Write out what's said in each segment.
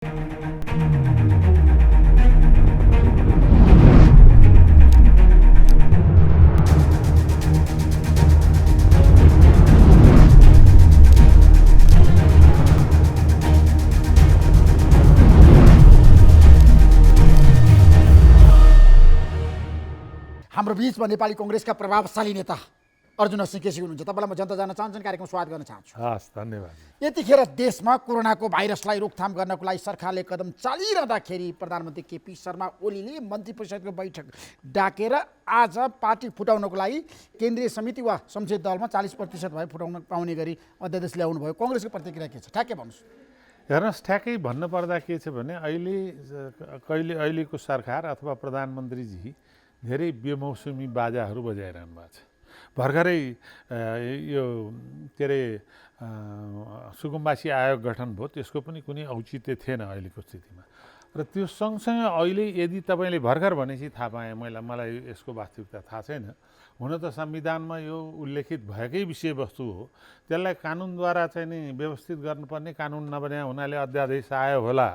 हाम्रो बीचमा नेपाली कांग्रेसका प्रभावशाली नेता अर्जुन सिंह केसी हुनुहुन्छ। तपाईँलाई म जनता जान चाहन्छन् कार्यक्रम स्वागत गर्न चाहन्छु। हस्, धन्यवाद। यतिखेर देशमा कोरोनाको भाइरसलाई रोकथाम गर्नको लागि सरकारले कदम चालिरहँदाखेरि प्रधानमन्त्री केपी शर्मा ओलीले मन्त्री परिषदको बैठक डाकेर आज पार्टी फुटाउनको लागि केन्द्रीय समिति वा संसदीय दलमा 40% भए फुटाउन पाउने गरी अध्यादेश ल्याउनु भयो। कांग्रेसको प्रतिक्रिया के छ? ठ्याक्कै भन्नुहोस्। हेर्नुहोस्, ठ्याक्कै भन्नुपर्दा के छ भने अहिलेको सरकार अथवा प्रधानमन्त्रीजी धेरै बेमौसमी बाजाहरू बजाइरहनु भएको छ। भर्खरै यो के अरे सुकुम्बासी आयोग गठन भयो, त्यसको पनि कुनै औचित्य थिएन अहिलेको स्थितिमा। र त्यो सँगसँगै अहिले यदि तपाईँले भर्खर भनेपछि थाहा पाएँ, मलाई यसको वास्तविकता थाहा छैन। हुन त संविधानमा यो उल्लेखित भएकै विषयवस्तु हो, त्यसलाई कानुनद्वारा चाहिँ नि व्यवस्थित गर्नुपर्ने, कानुन नबन्या हुनाले अध्यादेश आयो होला।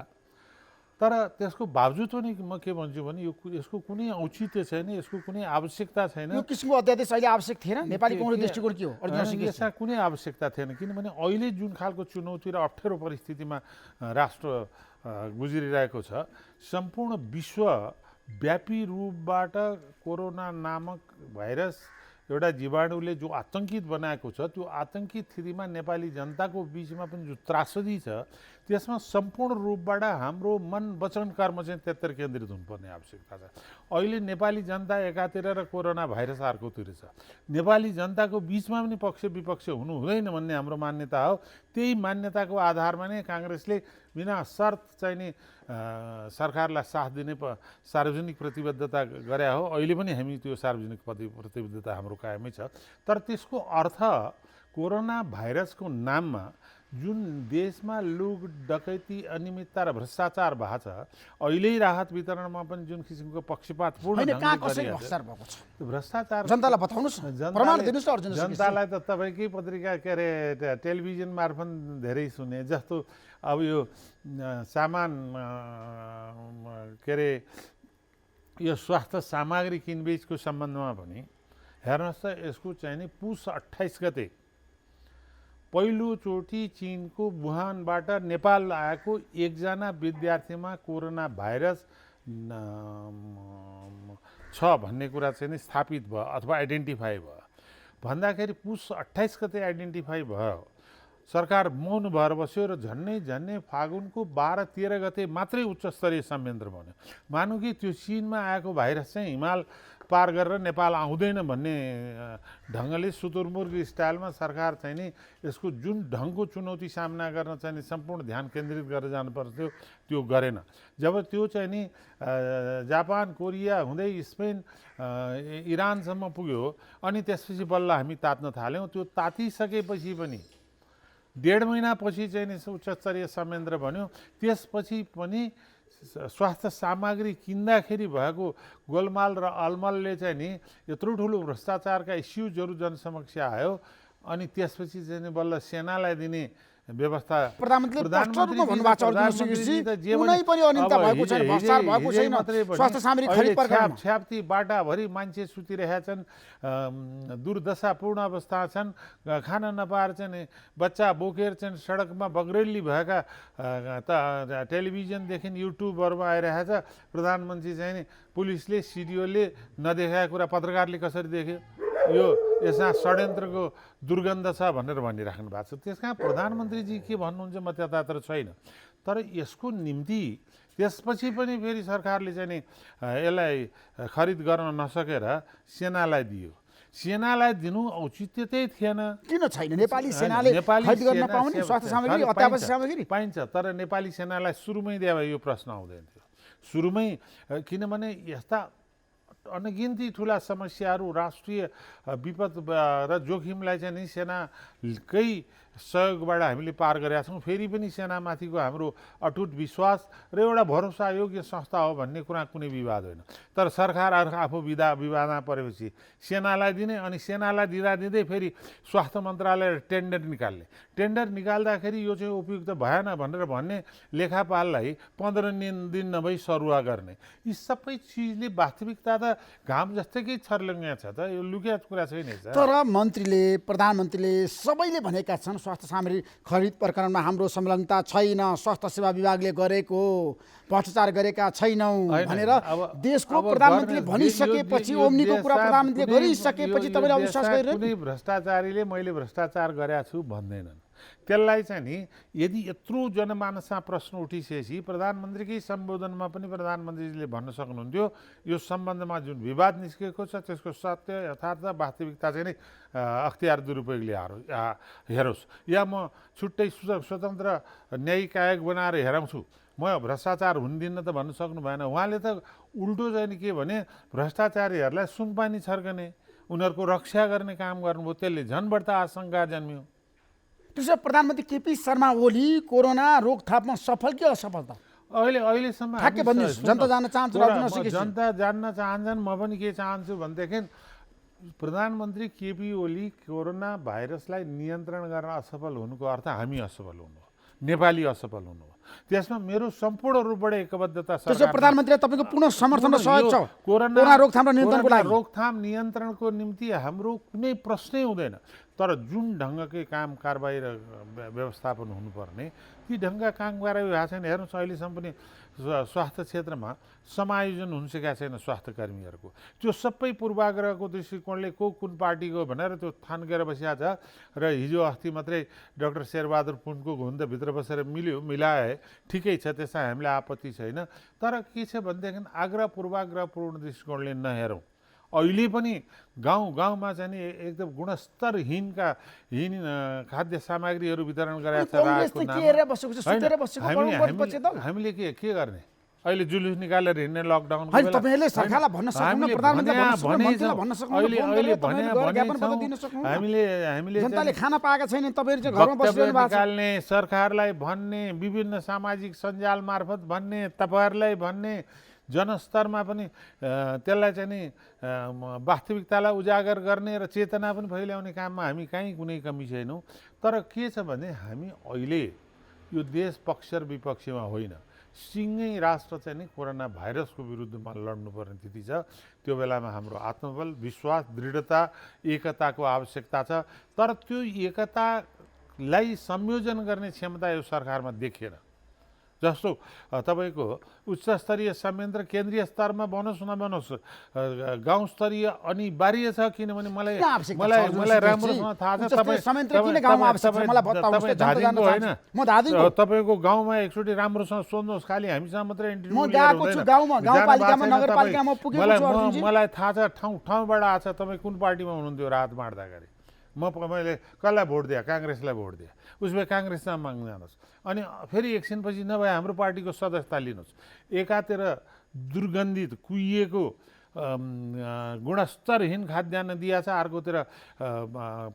तर त्यसको बावजुद पनि म के भन्छु भने यसको कुनै औचित्य छैन, यसको कुनै आवश्यकता छैन। यो किसिमको अध्यादेश अहिले आवश्यक थिएन। नेपाली कांग्रेस दृष्टिकोण के हो? यसमा कुनै आवश्यकता थिएन, किनभने अहिले जुन खालको चुनौती र अप्ठ्यारो परिस्थितिमा राष्ट्र गुज्रिरहेको छ, सम्पूर्ण विश्वव्यापी रूपबाट कोरोना नामक भाइरस एउटा जीवाणुले जो आतंकित बनाएको छ, त्यो आतंकित स्थितिमा नेपाली जनताको बिचमा पनि जो त्रासदी छ, त्यसमा सम्पूर्ण रूपबाट हाम्रो मन वचन कर्म चाहिँ त्यतिर केन्द्रित हुनुपर्ने आवश्यकता छ। अहिले नेपाली जनता एकातिर र कोरोना भाइरस अर्कोतिर छ। नेपाली जनताको बिचमा पनि पक्ष विपक्ष हुनु हुँदैन भन्ने हाम्रो मान्यता हो। त्यही मान्यताको आधारमा नै काङ्ग्रेसले बिना शर्त चाहिँ नि सरकारलाई साथ दिने सार्वजनिक प्रतिबद्धता गरे हो। अहिले पनि हामी त्यो सार्वजनिक प्रतिबद्धता हाम्रो कायमै छ। तर त्यसको अर्थ कोरोना भाइरसको नाममा जुन देशमा लुट डकैती, अनियमितता र भ्रष्टाचार भएको छ, अहिले राहत वितरणमा पनि जुन किसिमको पक्षपातपूर्ण भ्रष्टाचार जनतालाई बताउनुस्, प्रमाण दिनुस्। जनतालाई त तपाईँकै पत्रिका के अरे टेलिभिजन मार्फत धेरै सुने जस्तो अब यो सामान के अरे यो स्वास्थ्य सामग्री किनबेचको सम्बन्धमा पनि हेर्नुहोस् त, यसको चाहिँ नि पुस 28 गते पहिलोचोटि चीनको वुहानबाट नेपाल आएको एकजना विद्यार्थीमा कोरोना भाइरस छ भन्ने कुरा चाहिँ नि स्थापित भयो अथवा आइडेन्टिफाई भयो। भन्दाखेरि पुस 28 गते आइडेन्टिफाई भयो, सरकार मौन भएर बस्यो र झन्नै फागुनको 12-13 गते मात्रै उच्चस्तरीय संयन्त्र बन्यो। मानौँ कि त्यो चीनमा आएको भाइरस चाहिँ हिमाल पार गरेर नेपाल आउँदैन भन्ने ढङ्गले सुतुरमुर्ग स्टाइलमा सरकार चाहिँ नि यसको जुन ढङ्गको चुनौती सामना गर्न चाहिँ नि सम्पूर्ण ध्यान केन्द्रित गरेर जानुपर्थ्यो, त्यो गरेन। जब त्यो चाहिँ नि जापान, कोरिया हुँदै स्पेन, इरानसम्म पुग्यो, अनि त्यसपछि बल्ल हामी तात्न थाल्यौँ। त्यो तातिसकेपछि पनि 1.5 महिनापछि चाहिँ नि उच्चस्तरीय संयन्त्र बन्यो। त्यसपछि पनि स्वास्थ्य सामग्री किन्दाखेरि भएको गोलमाल र अलमलले चाहिँ नि यत्रो ठुलो भ्रष्टाचारका इस्युजहरू जनसमक्ष आयो। अनि त्यसपछि चाहिँ नि बल्ल सेनालाई दिने व्यवस्था प्रधानमन्त्रीले छ्याप्ती बाटाभरि मान्छे सुतिरहेछन्, दुर्दशापूर्ण अवस्था छन्, खान नपाएर चाहिँ बच्चा बोकेर चाहिँ सडकमा बग्रेली भएका टेलिभिजनदेखि युट्युबहरूमा आइरहेछ। प्रधानमन्त्री चाहिँ नि पुलिसले, सिडिओले नदेखाएको कुरा पत्रकारले कसरी देख्यो? यो यसमा षड्यन्त्रको दुर्गन्ध छ भनेर भनिराख्नु भएको छ। त्यस कारण प्रधानमन्त्रीजी के भन्नुहुन्छ म त्यतातिर छैन। तर यसको निम्ति त्यसपछि पनि फेरि सरकारले चाहिँ नि यसलाई खरिद गर्न नसकेर सेनालाई दियो। सेनालाई दिनु औचित्य त्यही थिएन। किन छैन? नेपाली सेनाले खरिद गर्न पाउने स्वास्थ्य सामग्री, अत्यावश्यक सामग्री पाइन्छ, तर नेपाली सेनालाई सुरुमै दिए भए यो प्रश्न आउँदैन थियो। सुरुमै, किनभने यस्ता अनगिन्ती ठुला समस्याहरू, राष्ट्रिय विपद र जोखिमलाई चाहिँ नि सेनाकै सहयोगबाट हामीले पार गरेका छौँ। फेरि पनि सेनामाथिको हाम्रो अटुट विश्वास र एउटा भरोसायोग्य संस्था हो भन्ने कुरा कुनै विवाद होइन। तर सरकार आफू विवादमा परेपछि सेनालाई दिने, अनि सेनालाई दिँदै फेरि स्वास्थ्य मन्त्रालय टेन्डर निकाल्ने, टेन्डर निकाल्दाखेरि यो चाहिँ उपयुक्त भएन भनेर भन्ने लेखापाललाई 15 दिन नभई सरुवा गर्ने, यी सबै चिजले वास्तविकता त घाम जस्तैकै छर्लङ्गा छ त, यो लुकेको कुरा छैन। तर प्रधानमन्त्रीले सबैले भनेका छन् स्वास्थ्य सामग्री खरिद प्रकरणमा हाम्रो संलग्नता छैन, स्वास्थ्य सेवा विभागले गरेको भ्रष्टाचार गरेका छैनौँ भनेर देशको प्रधानमन्त्रीले भनिसकेपछि, ओम्नीको कुरा प्रधानमन्त्रीले गरिसकेपछि तपाईँले अविश्वास गरिरहनु? कुनै भ्रष्टाचारीले मैले भ्रष्टाचार गरेका छु भन्दैनन्। त्यसलाई चाहिँ नि यदि यत्रो जनमानसमा प्रश्न उठिसकेपछि प्रधानमन्त्रीकै सम्बोधनमा पनि प्रधानमन्त्रीले भन्न सक्नुहुन्थ्यो यो सम्बन्धमा जुन विवाद निस्केको छ त्यसको सत्य यथार्थ वास्तविकता चाहिँ नि अख्तियार दुरुपयोगले हेरोस्, या म छुट्टै स्वतन्त्र न्यायिक आयोग बनाएर हेराउँछु, म भ्रष्टाचार हुन दिन्न त भन्न सक्नु भएन। उहाँले त उल्टो चाहिँ नि के भने भ्रष्टाचारीहरूलाई सुनपानी छर्कने, उनीहरूको रक्षा गर्ने काम गर्नुभयो, त्यसले झन् बढ्ता आशंका जन्मियो। त्यसो प्रधानमन्त्री केपी शर्मा ओली कोरोना रोकथाममा सफल कि असफल त अहिलेसम्म जनता जान्न चाहन्छ? जनता जान्न चाहन्छन्। म पनि के चाहन्छु भनेदेखि प्रधानमन्त्री केपी ओली कोरोना भाइरसलाई नियन्त्रण गर्न असफल हुनुको अर्थ हामी असफल हुनु हो, नेपाली असफल हुनु हो। त्यसमा मेरो सम्पूर्ण रूपबाट एकबद्धता छ। त्यसो प्रधानमन्त्रीले तपाईँको पूर्ण समर्थन र सहयोग छ कोरोना रोकथाम र नियन्त्रणको लागि? रोकथाम नियन्त्रणको निम्ति हाम्रो कुनै प्रश्नै हुँदैन, तर जुन ढङ्गकै काम कारबाही र व्यवस्थापन हुनुपर्ने ती ढङ्गका काम कारबाही भएको छैन। हेर्नुहोस् अहिलेसम्म पनि स्वास्थ्य क्षेत्रमा समायोजन हुन सकेका छैन स्वास्थ्य कर्मीहरूको। त्यो सबै पूर्वाग्रहको दृष्टिकोणले को कुन पार्टीको भनेर त्यो थान्केर बसिरहेको छ। र हिजो अस्ति मात्रै डाक्टर शेरबहादुर पुनको घुन त भित्र बसेर मिलाए, ठिकै छ, त्यसमा हामीलाई आपत्ति छैन। तर के छ भनेदेखि आग्रह पूर्वाग्रहपूर्ण दृष्टिकोणले नहेरौँ। अहिले पनि गाउँमा चाहिँ नि एकदम गुणस्तरहीन खाद्य सामग्रीहरू वितरण गरेका छ। हामीले के गर्ने? अहिले जुलुस निकालेर हिँड्ने लकडाउन खाना पाएका छैन, निकाल्ने, सरकारलाई भन्ने, विभिन्न सामाजिक सञ्जाल मार्फत भन्ने, तपाईँहरूलाई भन्ने, जनस्तरमा पनि त्यसलाई चाहिँ नि वास्तविकतालाई उजागर गर्ने र चेतना पनि फैल्याउने काममा हामी कहीँ कुनै कमी छैनौँ। तर के छ भने हामी अहिले यो देश पक्ष र विपक्षमा होइन, सिँगै राष्ट्र चाहिँ नि कोरोना भाइरसको विरुद्धमा लड्नुपर्ने स्थिति छ। त्यो बेलामा हाम्रो आत्मबल, विश्वास, दृढता, एकताको आवश्यकता छ। तर त्यो एकतालाई संयोजन गर्ने क्षमता यो सरकारमा देखिएन। जस्तो तपाईँको उच्चस्तरीय संयन्त्र केन्द्रीय स्तरमा बनोस् नबनोस्, गाउँ स्तरीय अनिवार्य छ। किनभने मलाई राम्रोसँग थाहा छ तपाईँको गाउँमा एकचोटि राम्रोसँग सोध्नुहोस्, खालि हामीसँग मात्रै मलाई थाहा छ ठाउँबाट आएको छ तपाईँ कुन पार्टीमा हुनुहुन्थ्यो रात बाँड्दाखेरि। मैले कसलाई भोट दिएँ? काङ्ग्रेसलाई भोट दिएँ। उसले काङ्ग्रेसमा माग्न जानुहोस्, अनि फेरि एकछिनपछि नभए हाम्रो पार्टीको सदस्यता लिनुहोस्। एकातिर दुर्गन्धित कुहिएको गुणस्तरहीन खाद्यान्न दिया छ, अर्कोतिर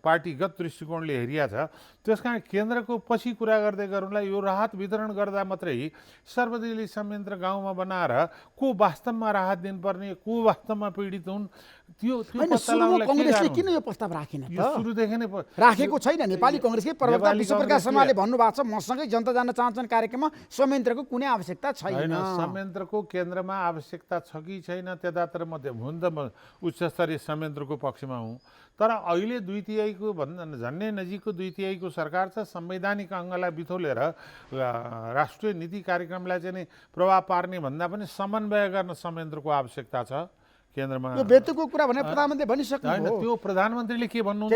पार्टीगत दृष्टिकोणले हेरिया छ। त्यस कारण केन्द्रको पछि कुरा गर्दै गर्नुलाई यो राहत वितरण गर्दा मात्रै सर्वदलीय संयन्त्र गाउँमा बनाएर को वास्तवमा राहत दिनुपर्ने, को वास्तवमा पीडित हुन्, त्यो कांग्रेसले किन यो प्रस्ताव राखेन त? सुरुदेखि नै राखेको छैन। नेपाली कांग्रेसकै प्रवक्ता विश्वप्रकाश शर्माले भन्नुभएको छ मसँगै जनता जान्न चाहन्छन् कार्यक्रममा संयन्त्रको कुनै आवश्यकता छैन। संयन्त्रको केन्द्रमा आवश्यकता छ कि छैन त्यतातिर म हुन त म उच्चस्तरीय संयन्त्रको पक्षमा हुँ, तर अहिले 2/3 भन्दा झन्नै नजिकको 2/3 सरकार छ। संवैधानिक अङ्गलाई बिथोलेर राष्ट्रिय नीति कार्यक्रमलाई चाहिँ प्रभाव पार्ने भन्दा पनि समन्वय गर्न संयन्त्रको आवश्यकता छ केन्द्रमा। यो बेतुको कुरा भने प्रधानमन्त्रीले भनिसक्नु हैन, त्यो प्रधानमन्त्रीले के भन्नुहुन्छ?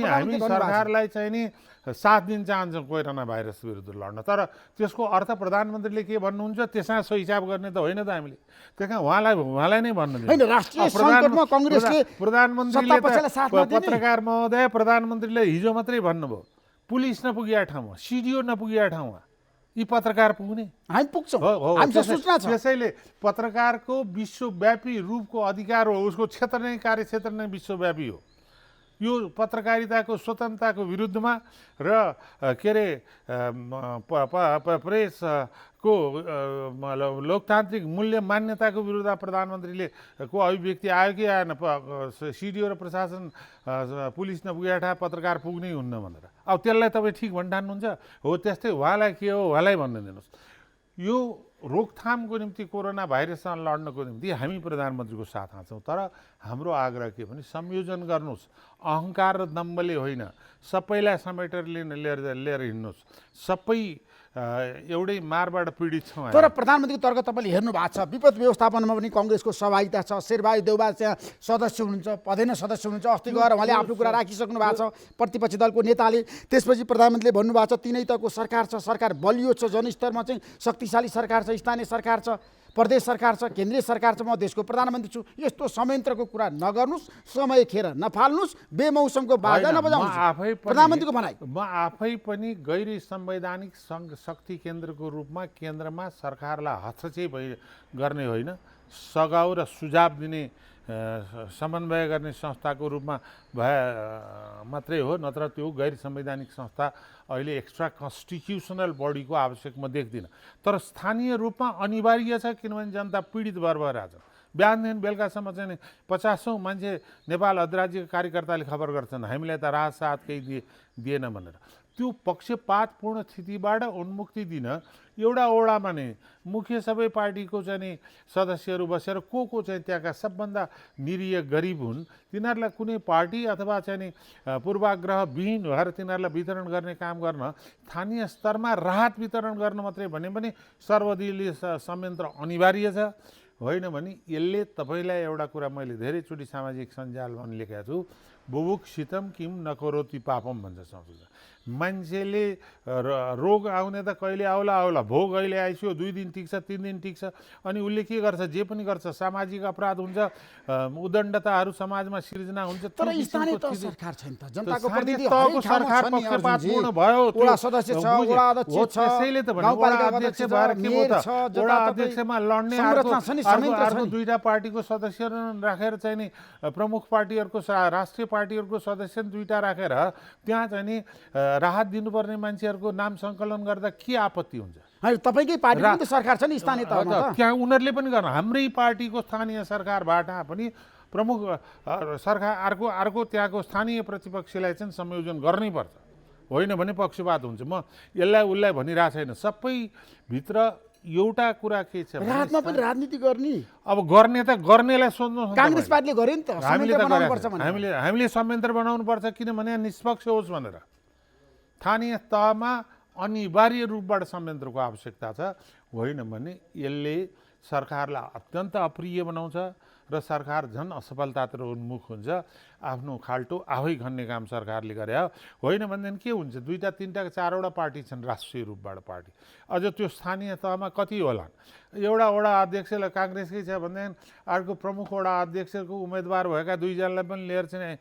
हामी सरकारलाई चाहिँ नि साथ दिन चाहन्छौँ कोरोना भाइरस विरुद्ध लड्न, तर त्यसको अर्थ प्रधानमन्त्रीले के भन्नुहुन्छ त्यसमा सो हिसाब गर्ने त होइन त हामीले। त्यहाँ उहाँलाई नै भन्नु हैन। राष्ट्रिय संकटमा कांग्रेसले प्रधानमन्त्रीले पत्रकार महोदय प्रधानमन्त्रीले हिजो मात्रै भन्नुभयो पुलिस नपुगिया ठाउँमा, सिडिओ नपुगिया ठाउँमा यी पत्रकार पुग्ने हामी पुग्छौँ, हो हो हामीसँग सूचना छ। त्यसैले पत्रकारको विश्वव्यापी रूपको अधिकार हो, उसको क्षेत्र नै कार्यक्षेत्र नै विश्वव्यापी हो। यो पत्रकारिताको स्वतन्त्रताको विरुद्धमा र के अरे प्रेसको लोकतान्त्रिक मूल्य मान्यताको विरुद्ध प्रधानमन्त्रीले को अभिव्यक्ति आयो कि आएन? सिडिओ र प्रशासन पुलिस नपुगेका ठाउँ पत्रकार पुग्नै हुन्न भनेर। अब त्यसलाई तपाईँ ठिक भन्न ठान्नुहुन्छ? हो, त्यस्तै उहाँलाई के हो उहाँलाई भन्नु दिनुहोस्। यो रोकथामको निम्ति, कोरोना भाइरससँग लड्नको निम्ति हामी प्रधानमन्त्रीको साथमा छौँ, तर हाम्रो आग्रह के भने संयोजन गर्नुहोस्। अहङ्कार र दम्बले होइन, सबैलाई समेटेर लिएर हिँड्नुहोस्। सबै एउटै मारबाट पीडित छौँ। तर प्रधानमन्त्रीको तर्क तपाईँले हेर्नु भएको छ, विपद व्यवस्थापनमा पनि कङ्ग्रेसको सहभागिता छ। शेरबहादुर देउबा त्यहाँ सदस्य हुनुहुन्छ, पदेन सदस्य हुनुहुन्छ। अस्ति गएर उहाँले आफ्नो कुरा राखिसक्नु भएको छ प्रतिपक्षी दलको नेताले। त्यसपछि प्रधानमन्त्रीले भन्नुभएको छ तिनै तहको सरकार छ, सरकार बलियो छ, जनस्तरमा चाहिँ शक्तिशाली सरकार छ, स्थानीय सरकार छ, प्रदेश सरकार छ, केन्द्रीय सरकार छ, म देशको प्रधानमन्त्री छु। यस्तो संयन्त्रको कुरा नगर्नुहोस्, समय खेर नफाल्नुहोस्, बेमौसमको बाजा नबजाउनुहोस्, प्रधानमन्त्रीको भनाइ। म आफै पनि गैर संवैधानिक शक्ति केन्द्रको रूपमा केन्द्रमा सरकारलाई हस्तक्षेप गर्ने होइन, सघाउ र सुझाव दिने समन्वय गर्ने संस्थाको रूपमा भए मात्रै हो, नत्र त्यो गैर संवैधानिक संस्था अहिले एक्स्ट्रा कन्स्टिट्युसनल बडीको आवश्यक म देख्दिनँ। तर स्थानीय रूपमा अनिवार्य छ, किनभने जनता पीडित भइरहेछ। बिहानदेखि बेलुकासम्म चाहिँ 50औं मान्छे नेपाल अधिराज्यका कार्यकर्ताले खबर गर्छन् हामीलाई त राहत साहत केही दिएन भनेर। त्यो पक्षपातपूर्ण स्थितिबाट उन्मुक्ति दिन एउटा ओडामा नै मुख्य सबै पार्टीको चाहिँ नि सदस्यहरू बसेर को चाहिँ त्यहाँका सबभन्दा निरीह गरिब हुन् तिनीहरूलाई कुनै पार्टी अथवा चाहिँ नि पूर्वाग्रहविहीन भएर तिनीहरूलाई वितरण गर्ने काम गर्न, स्थानीय स्तरमा राहत वितरण गर्न मात्रै भने पनि सर्वदलीय संयन्त्र अनिवार्य छ। होइन भने यसले तपाईँलाई एउटा कुरा मैले धेरैचोटि सामाजिक सञ्जालमा लेखेको छु, बुभुक्षितम किम नकरोति पापम भन्छ संस्कृत। मान्छेले रोग आउने त कहिले आउला आउला, भोग अहिले आइसक्यो, 2 दिन टिक्छ, 3 दिन टिक्छ, अनि उसले के गर्छ? जे पनि गर्छ, सामाजिक अपराध हुन्छ, उदण्डताहरू समाजमा सिर्जना हुन्छ। तर स्थानीय तह सरकार छैन त, जनताको प्रतिनिधि तहको सरकार पक्षपातपूर्ण भयो, वडा सदस्य छ, वडा अध्यक्ष छ, त्यसैले त भने वडा अध्यक्ष भएर के हो त? वडा अध्यक्षमा लड्ने अर्को दुईटा पार्टीको सदस्यहरू राखेर चाहिँ नि प्रमुख पार्टीहरूको राष्ट्रिय पार्टीहरूको सदस्य दुईटा राखेर त्यहाँ चाहिँ नि राहत दिनुपर्ने मान्छेहरूको नाम सङ्कलन गर्दा के आपत्ति हुन्छ? तपाईँकै पार्टीको पनि सरकार छ नि स्थानीय तहमा त। त्यहाँ उनीहरूले पनि गर्न, हाम्रै पार्टीको स्थानीय सरकारबाट पनि प्रमुख सरकार अर्को त्यहाँको स्थानीय प्रतिपक्षलाई चाहिँ संयोजन गर्नै पर्छ। होइन भने पक्षपात हुन्छ। म यसलाई उसलाई भनिरहेको छैन, सबै भित्र एउटा कुरा के छ, रातमा पनि राजनीति गर्ने। अब गर्ने त गर्नेलाई सोध्नु, काङ्ग्रेस पार्टीले गर्यो नि त, हामीले संयन्त्र बनाउनु पर्छ किनभने निष्पक्ष होस् भनेर। स्थानीय तहमा अनिवार्य रूपबाट संयन्त्रको आवश्यकता छ। होइन भने यसले सरकारलाई अत्यन्त अप्रिय बनाउँछ र सरकार झन् असफलतातिर उन्मुख हुन्छ। आफ्नो खाल्टो आफै खन्ने काम सरकारले गरे हो। होइन भनेदेखि के हुन्छ? 2टा 3टा 4वटा पार्टी छन् राष्ट्रिय रूपबाट पार्टी, अझ त्यो स्थानीय तहमा कति होला? एउटा वडा अध्यक्षलाई काङ्ग्रेसकै छ भनेदेखि अर्को प्रमुख वडा अध्यक्षको उम्मेदवार भएका 2जनालाई पनि लिएर चाहिँ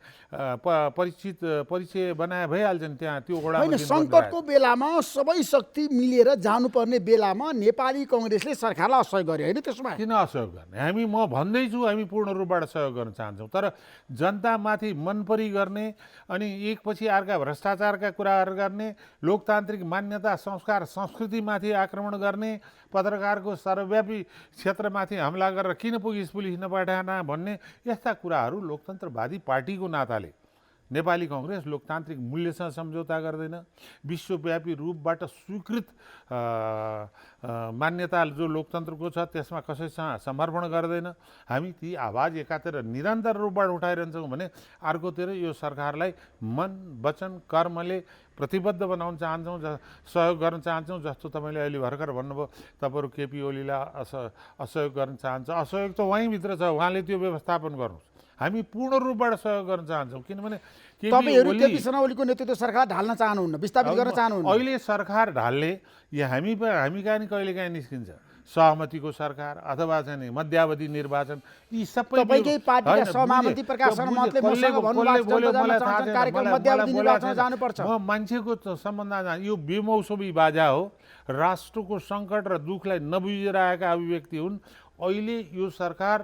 परिचय बनाए भइहाल्छ नि त्यहाँ त्यो वडा। होइन, सङ्कटको बेलामा सबै शक्ति मिलेर जानुपर्ने बेलामा नेपाली कङ्ग्रेसले सरकारलाई असहयोग गर्यो होइन? त्यसमा किन असहयोग गर्ने? म भन्दैछु हामी पूर्ण रूपबाट सहयोग गर्न चाहन्छौँ, तर जनतामाथि मनपरी गर्ने अनि एकपछि अर्का भ्रष्टाचारका कुराहरू गर्ने, लोकतान्त्रिक मान्यता संस्कार संस्कृतिमाथि आक्रमण गर्ने, पत्रकारको सर्वव्यापी क्षेत्रमाथि हमला गरेर किन पुलिस नपठाएन भन्ने यस्ता कुराहरू लोकतन्त्रवादी पार्टीको नाताले नेपाली कङ्ग्रेस लोकतान्त्रिक मूल्यसँग सम्झौता गर्दैन। विश्वव्यापी रूपबाट स्वीकृत मान्यता जो लोकतन्त्रको छ त्यसमा कसैसँग समर्पण गर्दैन। हामी ती आवाज एकातिर निरन्तर रूपबाट उठाइरहन्छौँ भने अर्कोतिर यो सरकारलाई मन वचन कर्मले प्रतिबद्ध बनाउन चाहन्छौँ, सहयोग गर्न चाहन्छौँ। जस्तो तपाईँले अहिले भर्खर भन्नुभयो तपाईँहरू केपी ओलीलाई असहयोग गर्न चाहन्छ, असहयोग त वहीँभित्र छ, उहाँले त्यो व्यवस्थापन गर्नुहोस्। हामी पूर्ण रूपबाट सहयोग गर्न चाहन्छौँ किनभने तपाईँहरू केपी शर्मा ओलीको नेतृत्व सरकार ढाल्न चाहनुहुन्न, विस्थापित गर्न चाहनुहुन्न। अहिले सरकार ढाल्ने या हामी कहाँ नि कहिले काहीँ निस्किन्छ। सहमतिको सरकार अथवा चाहिँ नि मध्यावधि निर्वाचन यी सबै तपाईँकै पार्टीका सभापति प्रकाश शर्मा महतले मसँग भन्नुभएको छ, जनता जान्न चाहन्छन्, कार्यक्रम मध्यावधि निर्वाचनमा जानुपर्छ। म मान्छेको सम्बन्ध यो बेमौसमी बाजा हो। राष्ट्रको सङ्कट र दुःखलाई नबुझेर आएका अभिव्यक्ति हुन्। अहिले यो सरकार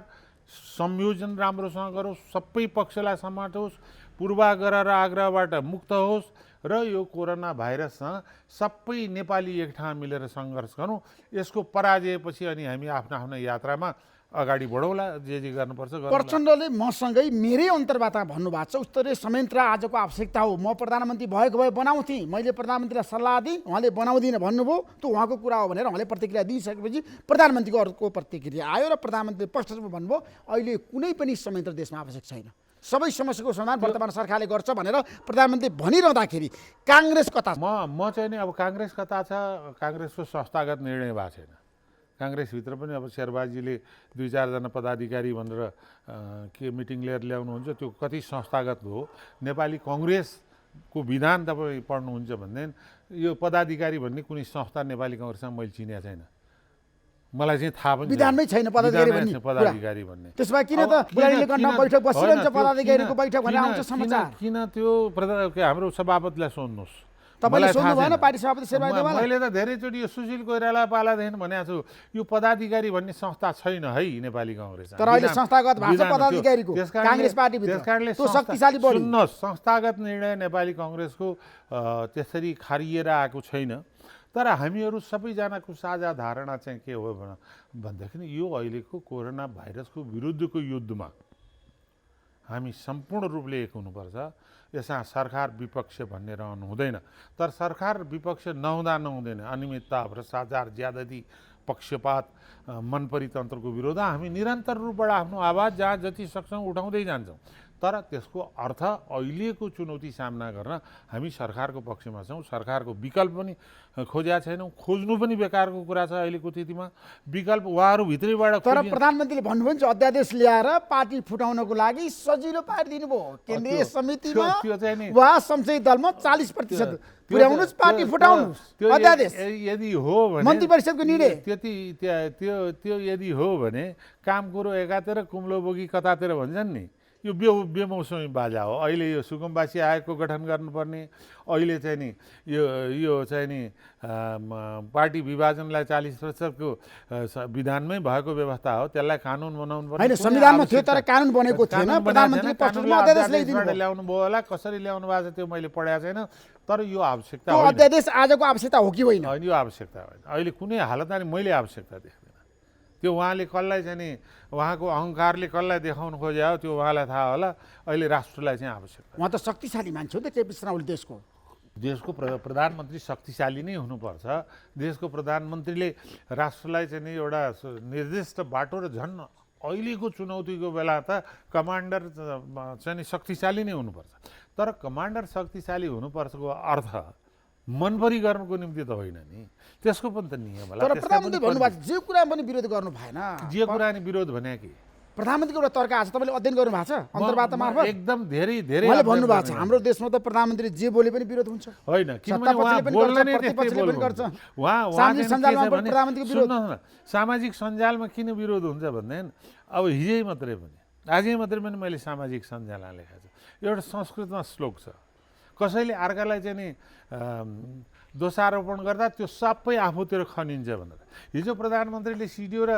संयोजन राम्रोसँग गरोस्, सबै पक्षलाई समाटोस्, पूर्वाग्रह र आग्रहबाट मुक्त होस् र यो कोरोना भाइरससँग सबै नेपाली एक ठाउँ मिलेर सङ्घर्ष गरौँ। यसको पराजयपछि अनि हामी आफ्नो आफ्नो यात्रामा अगाडि बढौँला, जे गर्नुपर्छ गरौँला। प्रचण्डले मसँगै मेरै अन्तर्वार्ता भन्नुभएको छ, उत्तरीय संयन्त्र आजको आवश्यकता हो, म प्रधानमन्त्री भएको भए बनाउँथेँ, मैले प्रधानमन्त्रीलाई सल्लाह दिएँ, उहाँले बनाउँदिनँ भन्नुभयो, त्यो उहाँको कुरा हो भनेर उहाँले प्रतिक्रिया दिइसकेपछि प्रधानमन्त्रीको अर्को प्रतिक्रिया आयो र प्रधानमन्त्रीले स्पष्ट रूपमा भन्नुभयो अहिले कुनै पनि संयन्त्र देशमा आवश्यक छैन, सबै समस्याको समाधान वर्तमान सरकारले गर्छ भनेर प्रधानमन्त्री भनिरहँदाखेरि काङ्ग्रेस कता? म चाहिँ नि अब काङ्ग्रेस कता छ, काङ्ग्रेसको संस्थागत निर्णय भएको छैन। काङ्ग्रेसभित्र पनि अब शेरबाजीले 2-4 जना पदाधिकारी भनेर के मिटिङ लिएर ल्याउनुहुन्छ, त्यो कति संस्थागत हो? नेपाली कङ्ग्रेसको विधान तपाईँ पढ्नुहुन्छ भनेदेखि यो पदाधिकारी भन्ने कुनै संस्था नेपाली कङ्ग्रेसमा मैले चिनेको छैन, मलाई चाहिँ थाहा पनि विधानमै छैन पदाधिकारी भन्ने। त्यसमा किन त बुढानीले गर्न बैठक बसिरहन्छ, पदाधिकारीको बैठक भनेर आउँछ समाचार? किन त्यो हाम्रो सभापतिलाई सोध्नुहोस्, तपाईँले सोध्नु भएन पार्टी सभापति शेरबहादुर देवाललाई? मैले त धेरैचोटि यो सुशील कोइराला पालादेखि भनेको छु यो पदाधिकारी भन्ने संस्था छैन है नेपाली कङ्ग्रेस। तर अहिले संस्थागत भएको छ पदाधिकारीको काङ्ग्रेस पार्टीभित्र, त्यो शक्तिशाली बढी। सुन्नुहोस्, संस्थागत निर्णय नेपाली कङ्ग्रेसको त्यसरी खारिएर आएको छैन। तर हामीहरू सबैजनाको साझा धारणा चाहिँ के हो भन्दाखेरि यो अहिलेको कोरोना भाइरसको विरुद्धको युद्धमा हामी सम्पूर्ण रूपले एक हुनुपर्छ। यसमा सरकार विपक्ष भन्ने रहनु हुँदैन। तर सरकार विपक्ष नहुँदा नहुँदैन अनियमितता, भ्रष्टाचार, ज्यादती, पक्षपात, मनपरितन्त्रको विरोध हामी निरन्तर रूपबाट आफ्नो आवाज जहाँ जति सक्छौँ उठाउँदै जान्छौँ। तर त्यसको अर्थ अहिलेको चुनौती सामना गर्न हामी सरकारको पक्षमा छौँ। सरकारको विकल्प पनि खोजेका छैनौँ, खोज्नु पनि बेकारको कुरा छ अहिलेको स्थितिमा। विकल्प उहाँहरूभित्रैबाट तर प्रधानमन्त्रीले भन्नुभयो नि अध्यादेश ल्याएर पार्टी फुटाउनको लागि सजिलो पारिदिनु भयो। केन्द्रीय समितिमा वा संसदीय दलमा 40% पुर्याउनुहोस्, पार्टी फुटाउनुहोस्, अध्यादेश यदि हो भने मन्त्री परिषदको निर्णय त्यो यदि हो भने काम कुरो एकातिर कुम्लो बोगी कतातिर भन्छन् नि, यो बेमौसमी बाजा हो। अहिले यो सुकुम्बासी आयोगको गठन गर्नुपर्ने, अहिले चाहिँ नि यो चाहिँ नि पार्टी विभाजनलाई 40%को विधानमै भएको व्यवस्था हो, त्यसलाई कानुन बनाउनु पर्ने। हैन, संविधानमा थियो तर कानुन बनेको थिएन। प्रधानमन्त्री पक्षमा अध्यादेश ल्याउनु भयो होला, कसरी ल्याउनु भएको छ त्यो मैले पढेको छैन। तर यो आवश्यकता हो, अध्यादेश आजको आवश्यकता हो कि होइन? यो आवश्यकता होइन, अहिले कुनै हालतमा मैले आवश्यकता देख्दैन। त्यो उहाँले कसलाई चाहिँ नि उहाँको अहङ्कारले कसलाई देखाउनु खोज्यो त्यो उहाँलाई थाहा होला। अहिले राष्ट्रलाई चाहिँ आवश्यकता, उहाँ त शक्तिशाली मान्छे हो नि त केपी शर्मा ओली। देशको प्रधानमन्त्री शक्तिशाली नै हुनुपर्छ। देशको प्रधानमन्त्रीले राष्ट्रलाई चाहिँ नि एउटा निर्दिष्ट बाटो र झन् अहिलेको चुनौतीको बेला त कमान्डर चाहिँ नि शक्तिशाली नै हुनुपर्छ। तर कमान्डर शक्तिशाली हुनुपर्छको अर्थ मनपरी गर्नुको निम्ति त होइन नि, त्यसको पनि त नियम होला। तर प्रधानमन्त्री भन्नुभएको जे कुरा पनि विरोध गर्नु भएन। जे कुरा नि विरोध भने कि प्रधानमन्त्रीको एउटा तर्क आज तपाईँले अध्ययन गर्नु भएको छ अन्तर्वार्ता मार्फत? एकदम धेरै धेरै उहाँले भन्नुभएको छ हाम्रो देशमा त प्रधानमन्त्री जे बोले पनि विरोध हुन्छ। होइन, किनभने उहाँ बोल्न नै त्यस्तै बोल्नुहुन्छ। सामाजिक सञ्जालमा पनि प्रधानमन्त्रीको विरोध। सामाजिक सञ्जालमा किन विरोध हुन्छ भनेदेखि अब हिजै मात्रै पनि आजै मात्रै पनि मैले सामाजिक सञ्जालमा लेखेको छु, एउटा संस्कृतमा श्लोक छ, कसैले अर्कालाई चाहिँ नि दोषारोपण गर्दा त्यो सबै आफूतिर खनिन्छ भनेर। हिजो प्रधानमन्त्रीले सिडिओ र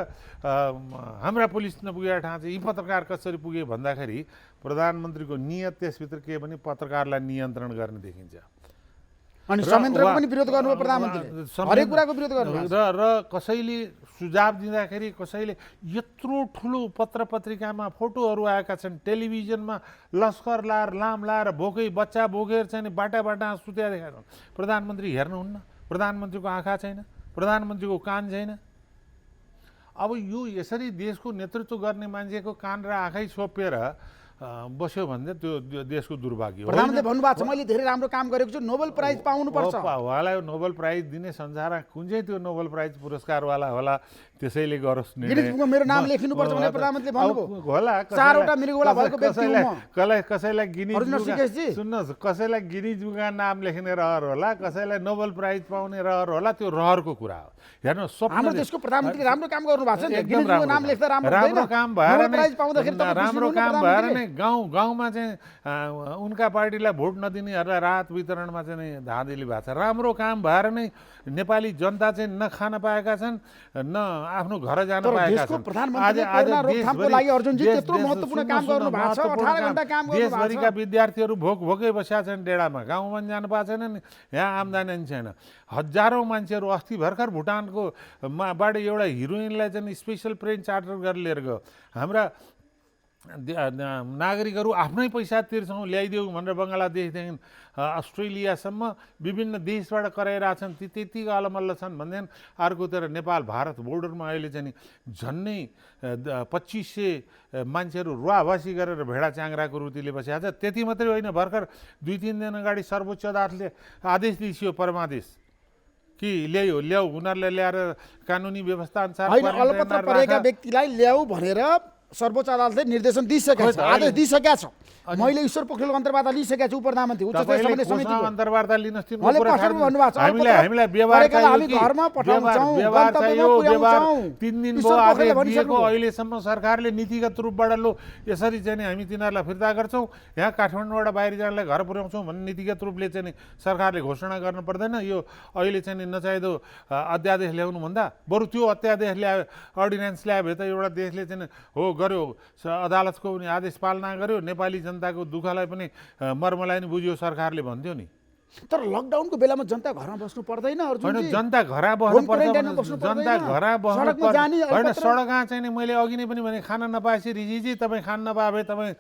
हाम्रा पुलिस नपुगेका ठाउँ चाहिँ यी पत्रकार कसरी पुगे भन्दाखेरि प्रधानमन्त्रीको नियत त्यसभित्र के भने पत्रकारलाई नियन्त्रण गर्ने देखिन्छ। अनि संयन्त्रको पनि विरोध गर्नुभयो प्रधानमन्त्रीले, हरेक कुराको विरोध गर्नुभयो। र कसैले सुझाव दिँदाखेरि कसैले यत्रो ठुलो पत्र पत्रिकामा फोटोहरू आएका छन्, टेलिभिजनमा लस्कर लाएर लाम लाएर भोकै बच्चा बोकेर चाहिँ बाटा बाटा सुत्या देखाएको छन्। प्रधानमन्त्री हेर्नुहुन्न, प्रधानमन्त्रीको आँखा छैन, प्रधानमन्त्रीको कान छैन। अब यो यसरी देशको नेतृत्व गर्ने मान्छेको कान र आँखै छोपेर बस्यो भने त्यो देशको दुर्भाग्य हो। प्रधानमन्त्री भन्नुभएको छ मैले धेरै राम्रो काम गरेको छु, नोबेल प्राइज पाउनुपर्छ। उहाँलाई नोबेल प्राइज दिने संसारमा कुन चाहिँ त्यो नोबेल प्राइज पुरस्कारवाला होला, त्यसैले गरोस् गिनिज बुकमा मेरो नाम लेखिनुपर्छ भनेर प्रधानमन्त्रीले भन्नुभयो। होला। 4वटा मृगौला भएको व्यक्ति हुँ म। कसैलाई गिनिज अर्जुन ऋषिकेशजी, सुन्नुहोस्, कसैलाई गिनिज बुकमा नाम लेख्ने रहर होला, कसैलाई नोबेल प्राइज पाउने रहर होला, त्यो रहरको कुरा हो। हेर्नुहोस्, हाम्रो देशको प्रधानमन्त्री राम्रो काम गर्नु भएको छ नि, गिनिज बुकमा नाम लेख्दा राम्रो काम भएर नोबेल प्राइज पाउँदाखेरि तपाईँ राम्रो काम भएर नै गाउँमा चाहिँ उनका पार्टीलाई भोट नदिनेहरूलाई राहत वितरणमा चाहिँ नै धाँधली भएको छ। राम्रो काम भएर नै नेपाली जनता चाहिँ न खान पाएका छन्, न आफ्नो घर जान पाएका छन्। रोकथामको लागि अर्जुनजी त्यत्रो महत्त्वपूर्ण काम गर्नु भएको छ, 18 घण्टा काम गर्नु भएको छ। देशभरिका विद्यार्थीहरू भोकै बसेका छन् डेढामा, गाउँमा पनि जानु पाएको छैन, यहाँ आम्दानी पनि छैन। हजारौँ मान्छेहरू अस्ति भर्खर भुटानको बाट एउटा हिरोइनलाई चाहिँ स्पेसल ट्रेन चार्टर गरेर लिएर गयो। हाम्रा नागरिकहरू आफ्नै पैसा तिर्छौँ ल्याइदेऊ भनेर बङ्गलादेशदेखि अस्ट्रेलियासम्म विभिन्न देशबाट कराइरहेछन्, त्यति अलमल्ल छन् भनेदेखि अर्कोतिर नेपाल भारत बोर्डरमा अहिले चाहिँ झन्नै 2500 मान्छेहरू रुवाभासी गरेर भेडा च्याङ्ग्राको रुतीले बसेका छ। त्यति मात्रै होइन, भर्खर 2-3 दिन अगाडि सर्वोच्च अदालतले आदेश दिइयो, परमादेश कि ल्याऊ उनीहरूले ल्याएर कानुनी व्यवस्था अनुसार अलपत्र परेका व्यक्तिलाई ल्याऊ भनेर सर्वोच्च अदालतले निर्देशन दिइसकेको छ, आदेश दिइसकेका छ। मैले ईश्वर पोखरेलको अन्तर्वार्ता लिइसकेका छु उपप्रधानमन्त्री उच्चतम समितिको अन्तर्वार्ता लिनुहोस्। हामीलाई व्यवहार चाहियो, घरमा पठाउँछौँ, गन्तव्यमा पुर्याउँछौँ। 3 दिन भयो आदेश दिएको, अहिलेसम्म सरकारले नीतिगत रूपबाट लो यसरी चाहिँ हामी तिनीहरूलाई फिर्ता गर्छौँ, यहाँ काठमाडौँबाट बाहिर जानलाई घर पुर्याउँछौँ भन्ने नीतिगत रूपले चाहिँ सरकारले घोषणा गर्नु पर्दैन। यो अहिले चाहिँ नचाहिँदो अध्यादेश ल्याउनु भन्दा बरु त्यो अध्यादेश ल्यायो, अर्डिनेन्स ल्यायो भने त एउटा देशले चाहिँ हो गर्यो, अदालतको पनि आदेश पालना गर्यो, नेपाली जनताको दुःखलाई पनि मर्मलाई नि बुझ्यो सरकारले भन्थ्यो नि। तर लकडाउनको बेलामा जनता घरमा बस्नु पर्दैन अर्जुनजी? जनता घरमा बस्नु पर्छ, जनता घरमा बस्नु पर्छ होइन। सडकमा चाहिँ नि मैले अघि नै पनि भने खाना नपाएपछि ऋषिजी तपाईँ खान नपाए भए तपाईँ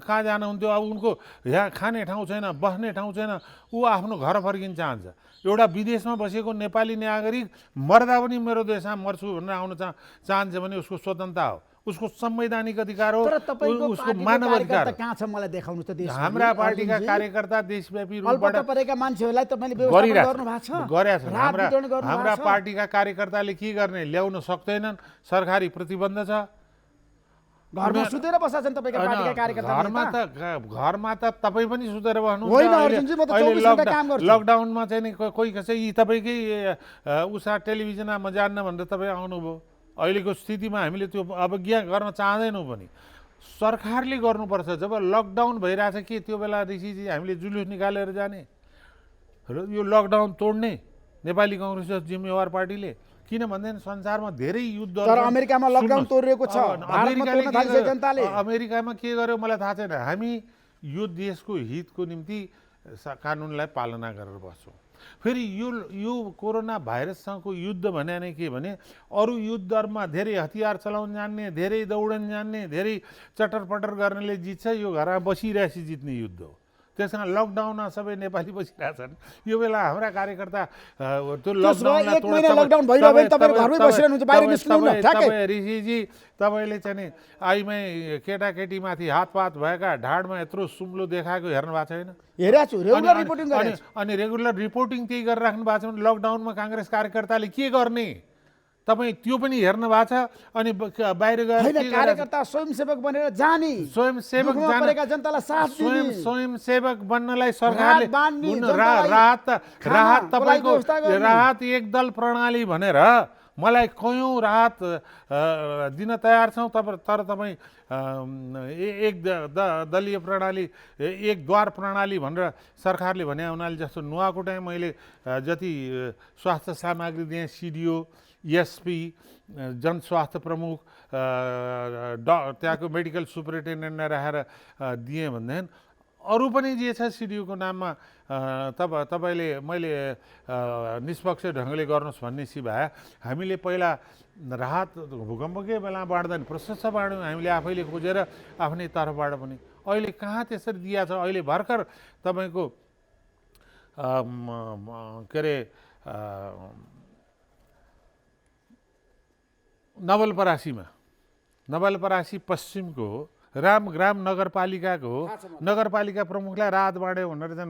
कहाँ जानुहुन्थ्यो? अब उनको यहाँ खाने ठाउँ छैन, बस्ने ठाउँ छैन, ऊ आफ्नो घर फर्किन चाहन्छ। एउटा विदेशमा बसेको नेपाली नागरिक मर्दा पनि मेरो देशमा मर्छु भनेर आउन चाहन्छ भने उसको स्वतन्त्रता हो, उसको संवैधानिक अधिकार हो, उसको मानव अधिकार हो। कहाँ छ मलाई देखाउनु त देश। हाम्रा पार्टीका कार्यकर्ता देशव्यापी रूपबाट परेका मान्छेहरूलाई तपाईले व्यवस्था गर्नु भएको छ, गरेका छन्। हाम्रा पार्टीका कार्यकर्ताले के गर्ने, ल्याउन सक्दैनन्, सरकारी प्रतिबन्ध छ। घरमा सुतेर बस्छन् तपाईका पार्टीका कार्यकर्ता। घरमा त तपाईँ पनि सुतेर बस्नुहुन्छ। होइन अर्जुनजी, म त 24 घण्टा काम गर्छु। लकडाउनमा चाहिँ कोही कसै यी तपाईँकै उषा टेलिभिजनमा जान्न भनेर तपाईँ आउनुभयो। अहिलेको स्थितिमा हामीले त्यो अवज्ञा गर्न चाहँदैनौँ पनि, सरकारले गर्नुपर्छ। जब लकडाउन भइरहेछ के त्यो बेला ऋषिजी हामीले जुलुस निकालेर जाने र यो लकडाउन तोड्ने नेपाली काङ्ग्रेस जिम्मेवार पार्टीले? किनभने संसारमा धेरै युद्ध, तर अमेरिकामा लकडाउन तोडिएको छ, अमेरिकामा के गर्यो मलाई थाहा छैन। हामी यो देशको हितको निम्ति कानुनलाई पालना गरेर बस्छौँ। फेरि यो कोरोना भाइरससँगको युद्ध भने नै के भने अरू युद्धहरूमा धेरै हतियार चलाउन जान्ने, धेरै दौडन जान्ने, धेरै चटरपटर गर्नेले जित्छ, यो घरमा बसिरहेपछि जित्ने युद्ध हो। त्यस कारण लकडाउनमा सबै नेपाली बसिरहेछन्। यो बेला हाम्रा कार्यकर्ता त्यो ऋषिजी तपाईँले चाहिँ नि आइमै केटाकेटीमाथि हातपात भएका ढाडमा यत्रो सुम्लो देखाएको हेर्नु भएको छैन? अनि रेगुलर रिपोर्टिङ त्यही गरेर राख्नु भएको छ भने लकडाउनमा काङ्ग्रेस कार्यकर्ताले के गर्ने तपाईँ त्यो पनि हेर्नु भएको छ। अनि बाहिर गएर कार्यकर्ता स्वयंसेवक बनेर जाने, स्वयंसेवक बन्नलाई सरकारले राहत तपाईँको राहत एकदल प्रणाली भनेर मलाई कयौँ राहत दिन तयार छौँ। तर तपाईँ एक दलीय प्रणाली, एक द्वार प्रणाली भनेर सरकारले भने हुनाले जस्तो नुहाकोटै मैले जति स्वास्थ्य सामग्री दिएँ, सिडिओ, एसपी, जनस्वास्थ्य प्रमुख, त्यहाँको मेडिकल सुपरिन्टेन्डेन्टलाई राखेर दिएँ भनेदेखि अरू पनि जे छ सिडिओको नाममा तपाईँले मैले निष्पक्ष ढङ्गले गर्नुहोस् भन्ने सिवाय हामीले पहिला राहत भूकम्पकै बेला बाँड्दा नि प्रशस्त बाँड्यौँ हामीले आफैले खोजेर आफ्नै तर्फबाट पनि। अहिले कहाँ त्यसरी दिएको छ? अहिले भर्खर तपाईँको के अरे नवलपरासी पश्चिमको रामग्राम नगरपालिकाको नगरपालिका प्रमुखलाई राहत बाँड्यो भनेर चाहिँ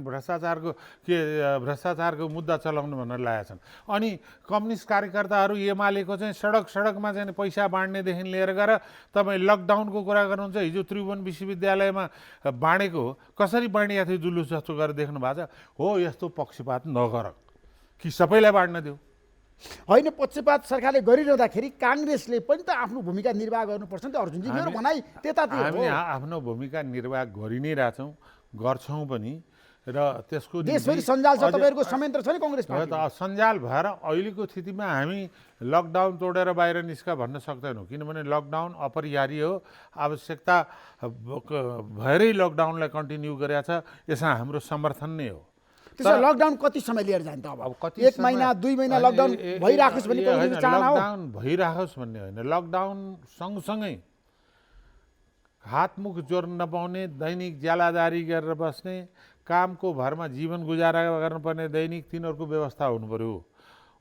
भ्रष्टाचारको मुद्दा चलाउनु भनेर लागेका छन्। अनि कम्युनिस्ट कार्यकर्ताहरू एमालेको चाहिँ सडकमा चाहिँ पैसा बाँड्नेदेखि लिएर गएर तपाईँ लकडाउनको कुरा गर्नुहुन्छ। हिजो त्रिभुवन विश्वविद्यालयमा बाँडेको कसरी बाँडिएको थियो जुलुस जस्तो गरेर देख्नु भएको छ। हो, यस्तो पक्षपात नगर कि सबैलाई बाँड्न देऊ। होइन, पक्षपात सरकारले गरिरहँदाखेरि काङ्ग्रेसले पनि त आफ्नो भूमिका निर्वाह गर्नुपर्छ नि त अर्जुनजी। मेरो भनाइ त्यतातिर हो। हामी आफ्नो भूमिका निर्वाह गरि नै रहेछौँ, गर्छौँ पनि। र त्यसको देशभरि सञ्जाल छ, तपाईँहरूको संयन्त्र छ नि कङ्ग्रेस पार्टी। सञ्जाल भएर अहिलेको स्थितिमा हामी लकडाउन तोडेर बाहिर निस्का भन्न सक्दैनौँ, किनभने लकडाउन अपरिहार्य हो। आवश्यकता भएरै लकडाउनलाई कन्टिन्यू गरेका छ। यसमा हाम्रो समर्थन नै हो। त्यसो लकडाउन कति समय लिएर जान्छ? अब 1 महिना 2 महिना लकडाउन भइराखोस् भन्ने कङ्ग्रेसको चाहना हो। लकडाउन भइराखोस् भन्ने होइन, लकडाउन सँगसँगै हातमुख जोड्न नपाउने, दैनिक ज्यालादारी गरेर बस्ने, कामको भरमा जीवन गुजारा गर्नुपर्ने दैनिक तिनीहरूको व्यवस्था हुनु पर्यो।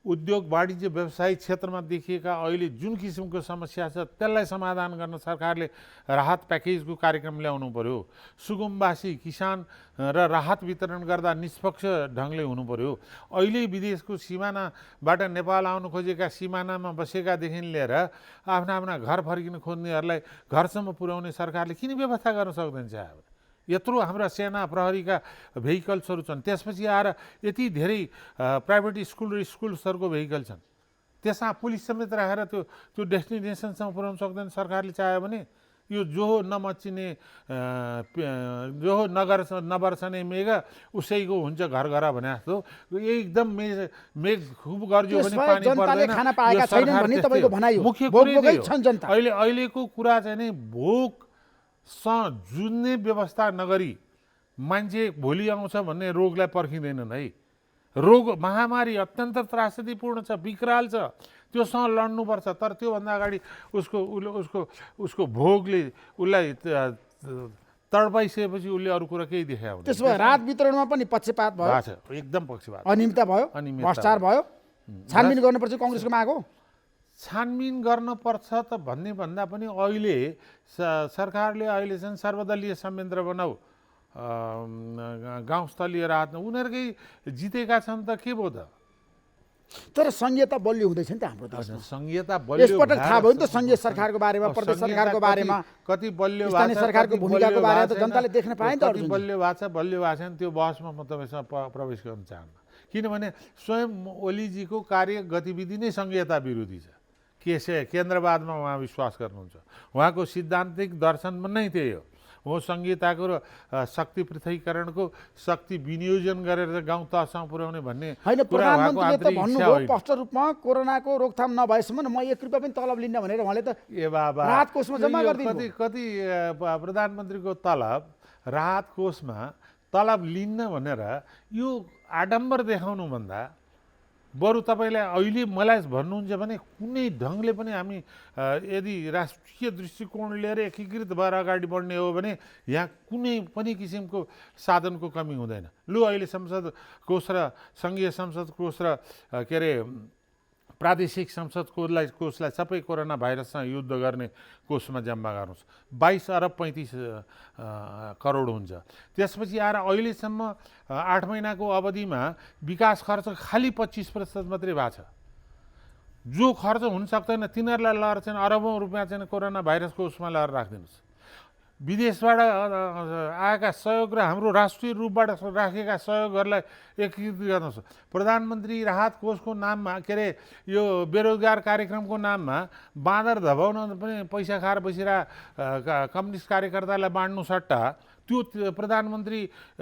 उद्योग वाणिज्य व्यवसायिक क्षेत्रमा देखिएका अहिले जुन किसिमको समस्या छ त्यसलाई समाधान गर्न सरकारले राहत प्याकेजको कार्यक्रम ल्याउनु पर्यो। सुगमवासी किसान र राहत वितरण गर्दा निष्पक्ष ढङ्गले हुनु पर्यो। अहिले विदेशको सिमानाबाट नेपाल आउनु खोजेका सिमानामा बसेकादेखि लिएर आफ्ना घर फर्किन खोज्नेहरूलाई घरसम्म पुर्याउने सरकारले किन व्यवस्था गर्न सक्दैन? चाहिँ यत्रो हाम्रा सेना प्रहरीका भेहिकल्सहरू छन्, त्यसपछि आएर यति धेरै प्राइभेट स्कुल र स्कुल्सहरूको भेहिकल छन्, त्यसमा पुलिस समेत राखेर त्यो डेस्टिनेसनसम्म पुर्याउन सक्दैन सरकारले चाह्यो भने। यो जो नमचिने जो नबर्सने मेघ उसैको हुन्छ घर घर भने जस्तो एकदम मेघ खुब गर्यो भने पानी पर्दैन। मुख्य अहिलेको कुरा चाहिँ नि भोक जुझ्ने व्यवस्था नगरी मान्छे भोलि आउँछ भन्ने रोगलाई पर्खिँदैनन् है। रोग महामारी अत्यन्त त्रासदीपूर्ण छ, विकराल छ, त्योसँग लड्नुपर्छ। तर त्योभन्दा अगाडि उसको भोगले उसलाई तडपाइसकेपछि उसले अरू कुरा केही देखायो। त्यसो भए राहत वितरणमा पनि पक्षपात भयो, एकदम पक्षपात, अनियमितता भयो, भ्रष्टाचार भयो। छानबिन गर्नुपर्छ कङ्ग्रेसको माग हो। छानबिन गर्नुपर्छ त भन्ने भन्दा पनि अहिले सरकारले अहिले चाहिँ सर्वदलीय संयन्त्र बनाऊ, गाउँस्थलीय राहत, उनीहरूकै जितेका छन् त के भयो त? तर संघीयता बलियो हुँदैछ नि त हाम्रो देशमा। संघीयता बलियो यसपटक थाहा भयो नि त संघीय सरकारको बारेमा, प्रदेश सरकारको बारेमा, कति बलियो स्थानीय सरकारको भूमिकाको बारेमा त जनताले देख्न पाए नि त। कति बलियो भएको छैन त्यो बहसमा म तपाईँसँग प्रवेश गर्न चाहन्न, किनभने स्वयं ओलीजीको कार्य गतिविधि नै संघीयता विरोधी छ। केन्द्रवादमा उहाँ विश्वास गर्नुहुन्छ, उहाँको सिद्धान्तिक दर्शन नै त्यही हो। हो संहिताको र शक्ति पृथकीकरणको शक्ति विनियोजन गरेर गाउँ तहसम्म पुर्याउने भन्ने होइन। प्रधानमन्त्रीले त भन्नुभयो स्पष्ट रूपमा कोरोनाको रोकथाम नभएसम्म म 1 रुपियाँ पनि तलब लिन्न भनेर उहाँले त राहत कोषमा जम्मा गरिदिनु। कति प्रधानमन्त्रीको तलब राहत कोषमा तलब लिन्न भनेर यो आडम्बर देखाउनुभन्दा बरु तपाईँलाई अहिले मलाई भन्नुहुन्छ भने कुनै ढङ्गले पनि हामी यदि राष्ट्रिय दृष्टिकोण लिएर एकीकृत भएर अगाडि बढ्ने हो भने यहाँ कुनै पनि किसिमको साधनको कमी हुँदैन। लु अहिले संसद कोष र सङ्घीय संसद कोष र के अरे प्रादेशिक संसद कोषलाई सबै कोरोना भाइरससँग युद्ध गर्ने कोषमा जम्मा गर्नुहोस्, 22 अरब 35 करोड हुन्छ। त्यसपछि आएर अहिलेसम्म 8 महिनाको अवधिमा विकास खर्च खालि 25% मात्रै भएको छ। जो खर्च हुन सक्दैन तिनीहरूलाई लहर चाहिँ अरबौँ रुपियाँ चाहिँ कोरोना भाइरस कोषमा लहर राखिदिनुहोस्। विदेशबाट आएका सहयोग र हाम्रो राष्ट्रिय रूपबाट राखेका सहयोगहरूलाई एकीकृत गर्नुहोस्। प्रधानमन्त्री राहत कोषको नाममा के अरे यो बेरोजगार कार्यक्रमको नाममा बाँदर धपाउन पनि पैसा खाएर बसिरहेका कम्युनिस्ट कार्यकर्तालाई बाँड्नु सट्टा त्यो प्रधानमन्त्री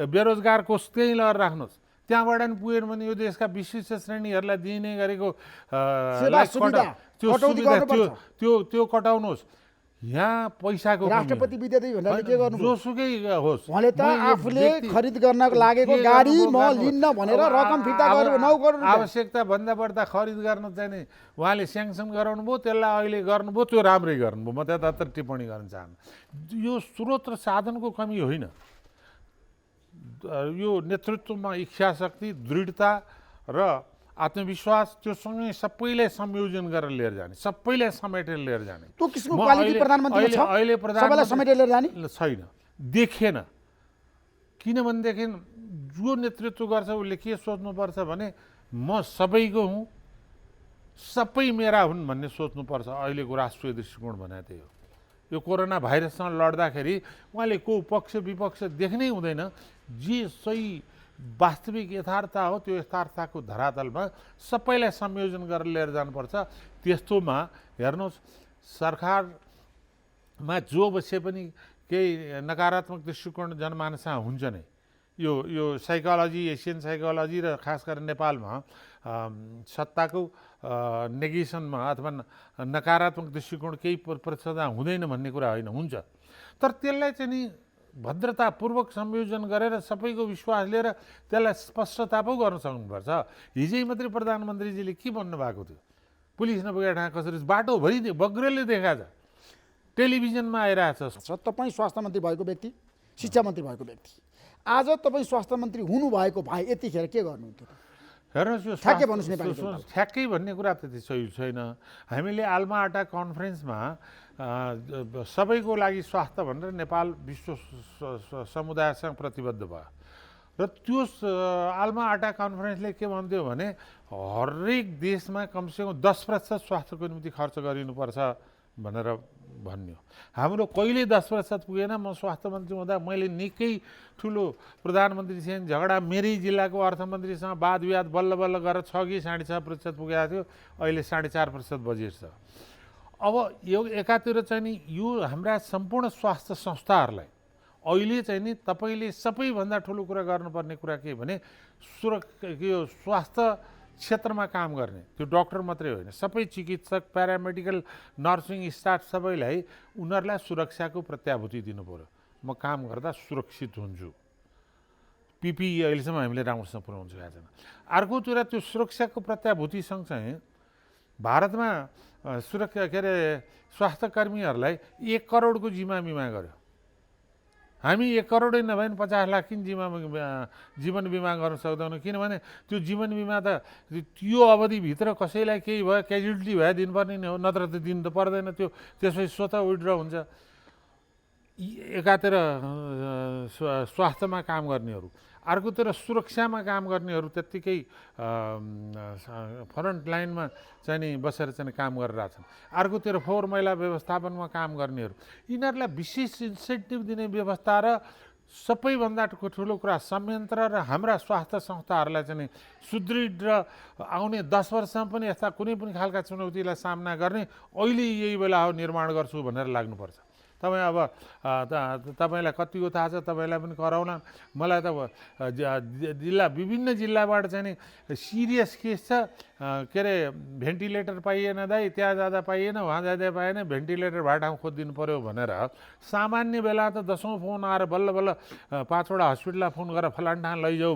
बेरोजगार कोष त्यहीँ लगेर राख्नुहोस्। त्यहाँबाट पनि पुगेन भने यो देशका विशिष्ट श्रेणीहरूलाई दिइने गरेको त्यो कटाउनुहोस्। यहाँ पैसाको राष्ट्रपति विद्यादेवी भन्नाले के गर्नु? जोसुकै होस्, उहाँले त आफूले खरिद गर्नको लागेको गाडी म लिन्न भनेर रकम फिर्ता गर्नु 9 करोड आवश्यकता भन्दा बढ्दा खरिद गर्न चाहिँ उहाँले स्याङ्सन गराउनु भयो, त्यसलाई अहिले गर्नुभयो, त्यो राम्रै गर्नुभयो। म त्यतातिर टिप्पणी गर्न चाहन्न। यो स्रोत र साधनको कमी होइन, यो नेतृत्वमा इच्छाशक्ति, दृढता र आत्मविश्वास त्योसँगै सबैलाई संयोजन गरेर लिएर जाने, सबैलाई समेटेर लिएर जाने। त्यो किसिमको क्वालिटी प्रधानमन्त्रीमा छ? अहिले सबैलाई समेटेर लिएर जाने छैन, देखेन। किनभनेदेखि जो नेतृत्व गर्छ उसले के सोच्नुपर्छ भने म सबैको हुँ, सबै मेरा हुन् भन्ने सोच्नुपर्छ। अहिलेको राष्ट्रिय दृष्टिकोण भने त्यही हो। यो कोरोना भाइरससँग लड्दाखेरि उहाँले को पक्ष विपक्ष देख्नै हुँदैन। जे सही वास्तविक यथार्थ हो त्यो यथार्थको धरातलमा सबैलाई संयोजन गरेर लिएर जानुपर्छ। त्यस्तोमा हेर्नुहोस्, सरकारमा जो बसे पनि केही नकारात्मक दृष्टिकोण जनमानसमा हुन्छ नै। यो साइकोलोजी, एसियन साइकोलोजी र खास गरेर नेपालमा सत्ताको नेगेसनमा अथवा नकारात्मक दृष्टिकोण केही प्रतिशतमा हुँदैन भन्ने कुरा होइन, हुन्छ। तर त्यसलाई चाहिँ नि भद्रतापूर्वक संयोजन गरेर सबैको विश्वास लिएर त्यसलाई स्पष्टता पो गर्न सक्नुपर्छ। हिजै मात्रै प्रधानमन्त्रीजीले के भन्नुभएको थियो, पुलिस नपुगेको ठाउँ कसरी बाटोभरि बग्रेले देखाएको छ, टेलिभिजनमा आइरहेछ। तपाईँ स्वास्थ्य मन्त्री भएको व्यक्ति, शिक्षा मन्त्री भएको व्यक्ति, आज तपाईँ स्वास्थ्य मन्त्री हुनुभएको भए यतिखेर के गर्नुहुन्थ्यो? हेर्नुहोस्, यो ठ्याक्कै भन्नुहोस् नेपाली ठ्याक्कै भन्ने कुरा त्यति सही छैन। हामीले आल्मा आटा कन्फरेन्समा सबैको लागि स्वास्थ्य भनेर नेपाल विश्व समुदायसँग प्रतिबद्ध भयो र त्यो आल्मा आटा कन्फरेन्सले के भन्थ्यो भने हरेक देशमा कमसेकम 10% स्वास्थ्यको निम्ति खर्च गरिनुपर्छ भनेर भन्यो। हाम्रो कहिले 10% पुगेन। म स्वास्थ्य मन्त्री हुँदा मैले निकै ठुलो प्रधानमन्त्रीसँग झगडा, मेरै जिल्लाको अर्थमन्त्रीसँग वाद विवाद बल्ल बल्ल गरेर 6 कि 6.5% पुगेको थियो। अहिले 4.5% बजेट छ। अब यो एकातिर चाहिँ नि यो हाम्रा सम्पूर्ण स्वास्थ्य संस्थाहरूलाई अहिले चाहिँ नि तपाईँले सबैभन्दा ठुलो कुरा गर्नुपर्ने कुरा के भने यो स्वास्थ्य क्षेत्रमा काम गर्ने त्यो डक्टर मात्रै होइन, सबै चिकित्सक, प्यारामेडिकल, नर्सिङ स्टाफ सबैलाई उनीहरूलाई सुरक्षाको प्रत्याभूति दिनु पऱ्यो। म काम गर्दा सुरक्षित हुन्छु। पिपिई अहिलेसम्म हामीले राम्रोसँग पुऱ्याउनु सकेका छैन। अर्कोतिर त्यो सुरक्षाको प्रत्याभूति सँगसँगै भारतमा सुरक्षा के अरे स्वास्थ्य कर्मीहरूलाई 1 करोडको जिम्मा बिमा गर्यो। हामी 1 करोडै नभए पनि 50 लाख किन जीवन बिमा गर्न सक्दैनौँ? किनभने त्यो जीवन बिमा त त्यो अवधिभित्र कसैलाई केही भयो, क्याजुअलिटी भयो दिनुपर्ने नै हो, नत्र त दिनु त पर्दैन। त्यो त्यसपछि स्वतः विथड्र हुन्छ। एकातिर स्वास्थ्यमा काम गर्नेहरू, अर्कोतिर सुरक्षामा काम गर्नेहरू त्यत्तिकै फ्रन्ट लाइनमा चाहिँ नि बसेर चाहिँ काम गरिरहेछन्। अर्कोतिर फोहोर मैला व्यवस्थापनमा काम गर्नेहरू, यिनीहरूलाई विशेष इन्सेन्टिभ दिने व्यवस्था र सबैभन्दा ठुलो कुरा संयन्त्र र हाम्रा स्वास्थ्य संस्थाहरूलाई चाहिँ सुदृढ र आउने 10 वर्षमा पनि यस्ता कुनै पनि खालका चुनौतीलाई सामना गर्ने अहिले यही बेला हो निर्माण गर्छु भनेर लाग्नुपर्छ। तपाईँ अब तपाईँलाई कतिको थाहा छ, तपाईँलाई पनि कराउला। मलाई त विभिन्न जिल्लाबाट चाहिँ नि सिरियस केस छ, के अरे भेन्टिलेटर पाइएन दाइ, त्यहाँ जाँदा पाइएन, वहाँ जाँदा पाएन, भेन्टिलेटर भए ठाउँ खोजिदिनु पऱ्यो भनेर सामान्य बेला त 10औँ फोन आएर बल्ल बल्ल 5वटा हस्पिटललाई फोन गरेर फलान ठाउँ लैजाऊ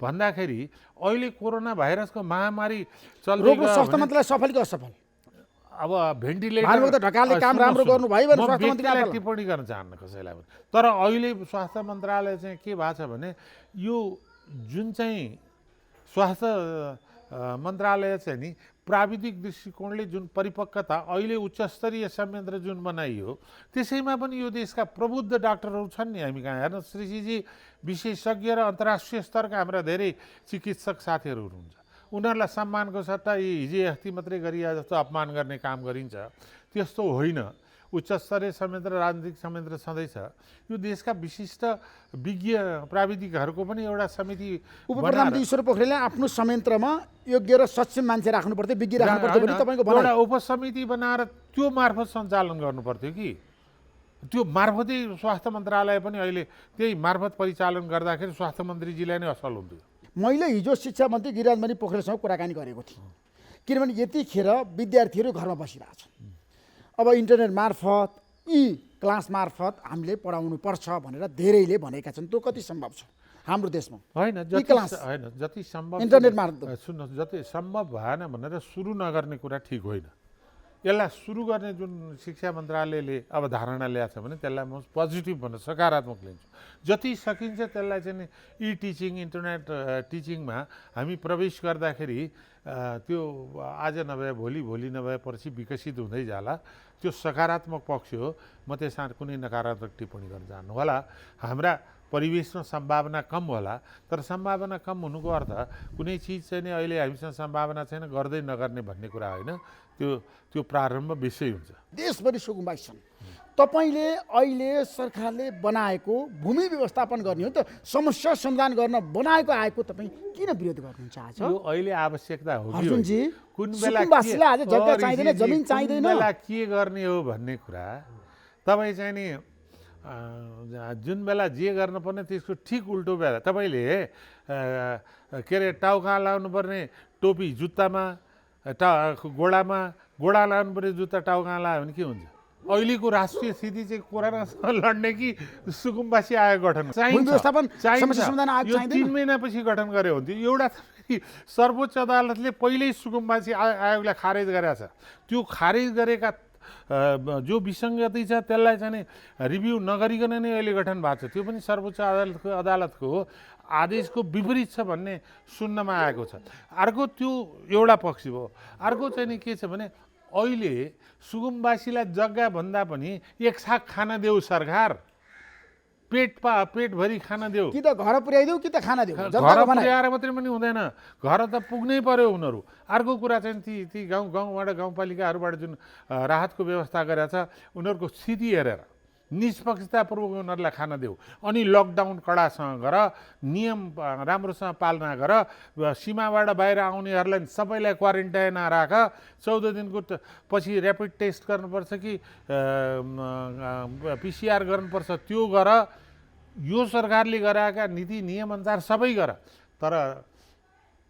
भन्दाखेरि अहिले कोरोना भाइरसको महामारी चल्दै गयो। स्वास्थ्य मन्त्रालय सफल कि असफल? अब भेन्टिलेटर ढकालले काम राम्रो गर्नु भयो भने स्वास्थ्य मन्त्रालयलाई टिप्पणी गर्न चाहन्न कसैलाई पनि। तर अहिले स्वास्थ्य मन्त्रालय चाहिँ के भएको छ भने यो जुन चाहिँ स्वास्थ्य मन्त्रालय चाहिँ नि प्राविधिक दृष्टिकोणले जुन परिपक्वता अहिले उच्चस्तरीय संयन्त्र जुन बनाइयो त्यसैमा पनि यो देशका प्रबुद्ध डाक्टरहरू छन् नि। हामी कहाँ हेर्नु, श्रीजी विशेषज्ञ र अन्तर्राष्ट्रिय स्तरका हाम्रा धेरै चिकित्सक साथीहरू हुनुहुन्छ। उनीहरूलाई सम्मानको सट्टा हिजो अस्ति मात्रै गरिए जस्तो अपमान गर्ने काम गरिन्छ। त्यस्तो होइन। उच्चस्तरीय संयन्त्र, राजनीतिक संयन्त्र छँदैछ। यो देशका विशिष्ट विज्ञ प्राविधिकहरूको पनि एउटा समिति। उपप्रधानमन्त्री ईश्वर पोखरेलले आफ्नो संयन्त्रमा योग्य र सक्षम मान्छे राख्नु पर्थ्यो, विज्ञ राख्नु पर्थ्यो भने तपाईँको एउटा उपसमिति बनाएर त्यो मार्फत सञ्चालन गर्नु पर्थ्यो कि त्यो मार्फतै स्वास्थ्य मन्त्रालय पनि अहिले त्यही मार्फत परिचालन गर्दाखेरि स्वास्थ्य मन्त्रीजीलाई नै असल हुन्थ्यो। मैले हिजो शिक्षा मन्त्री गिरिराजमणि पोखरेलसँग कुराकानी गरेको थिएँ, किनभने यतिखेर विद्यार्थीहरू घरमा बसिरहेछन्। अब इन्टरनेट मार्फत, क्लास मार्फत हामीले पढाउनु पर्छ भनेर धेरैले भनेका छन्। त्यो कति सम्भव छ हाम्रो देशमा? होइन, जति सम्भव इन्टरनेट मार्फत सुन्नुहोस्, जति सम्भव भएन भनेर सुरु नगर्ने कुरा ठिक होइन। यसलाई सुरु गर्ने जुन शिक्षा मन्त्रालयले अवधारणा ल्याएको छ भने त्यसलाई म पोजिटिभ भन्नु सकारात्मक लिन्छु। जति सकिन्छ त्यसलाई चाहिँ इ टिचिङ इन्टरनेट टिचिङमा हामी प्रवेश गर्दाखेरि त्यो आज नभए भोलि, भोलि नभए पर्सि विकसित हुँदै जाला। त्यो सकारात्मक पक्ष हो। म त्यसमा कुनै नकारात्मक टिप्पणी गर्न चाहन्न। होला हाम्रा परिवेशमा सम्भावना कम होला, तर सम्भावना कम हुनुको अर्थ कुनै चिज चाहिँ नि अहिले हामीसँग सम्भावना छैन गर्दै नगर्ने भन्ने कुरा होइन। त्यो प्रारम्भ विषय हुन्छ। देशभरि सुकुम्बासी छन्। तपाईँले अहिले सरकारले बनाएको भूमि व्यवस्थापन गर्ने हो त समस्या समाधान गर्न बनाएको आएको तपाईँ किन विरोध गर्नुहुन्छ आज? यो अहिले आवश्यकता हो कि अर्जुनजी, कुन बेला सुकुम्बासीलाई आज जग्गा चाहिँदैन, जमिन चाहिँदैन, कुन बेला के गर्ने हो भन्ने कुरा तपाईँ चाहिँ नि जुन बेला जे गर्नुपर्ने त्यसको ठिक उल्टो बेला तपाईँले के अरे टाउका लाउनुपर्ने टोपी जुत्तामा गोडामा, गोडा लाउनुपर्ने जुत्ता टाउका लायो भने के हुन्छ? अहिलेको राष्ट्रिय स्थिति चाहिँ कोरोनासँग लड्ने कि सुकुम्बासी आयोग गठन चाहिन्छ। यो 3 महिनापछि गठन गरे हुन्थ्यो। एउटा सर्वोच्च अदालतले पहिल्यै सुकुम्बासी आयोगलाई खारेज गरेको छ। त्यो खारेज गरेका जो विसङ्गति छ त्यसलाई चाहिँ रिभ्यू नगरिकन नै अहिले गठन भएको छ। त्यो पनि सर्वोच्च अदालतको आदेशको विपरीत छ भन्ने सुन्नमा आएको छ। अर्को त्यो एउटा पक्ष भयो। अर्को चाहिँ नि के छ भने अहिले सुकुम्बासीलाई जग्गा भन्दा पनि एक साग खान देऊ सरकार, पेटभरि खान देऊ। कि त घर पुर्याइदेऊ कि त खाना देऊ। घर पुर्याएर मात्रै पनि हुँदैन, घर त पुग्नै पर्यो उनीहरू। अर्को कुरा चाहिँ ती गाउँबाट गाउँपालिकाहरूबाट जुन राहतको व्यवस्था गरेको छ उनीहरूको स्थिति हेरेर निष्पक्षतापूर्वक उनीहरूलाई खान देऊ। अनि लकडाउन कडासँग गर, नियम राम्रोसँग पालना गर, सीमाबाट बाहिर आउनेहरूलाई सबैलाई क्वारेन्टाइनमा राख, 14 दिनको पछि ऱ्यापिड टेस्ट गर्नुपर्छ कि PCR गर्नुपर्छ त्यो गर। यो सरकारले गराएका नीति नियम अनुसार सबै गर। तर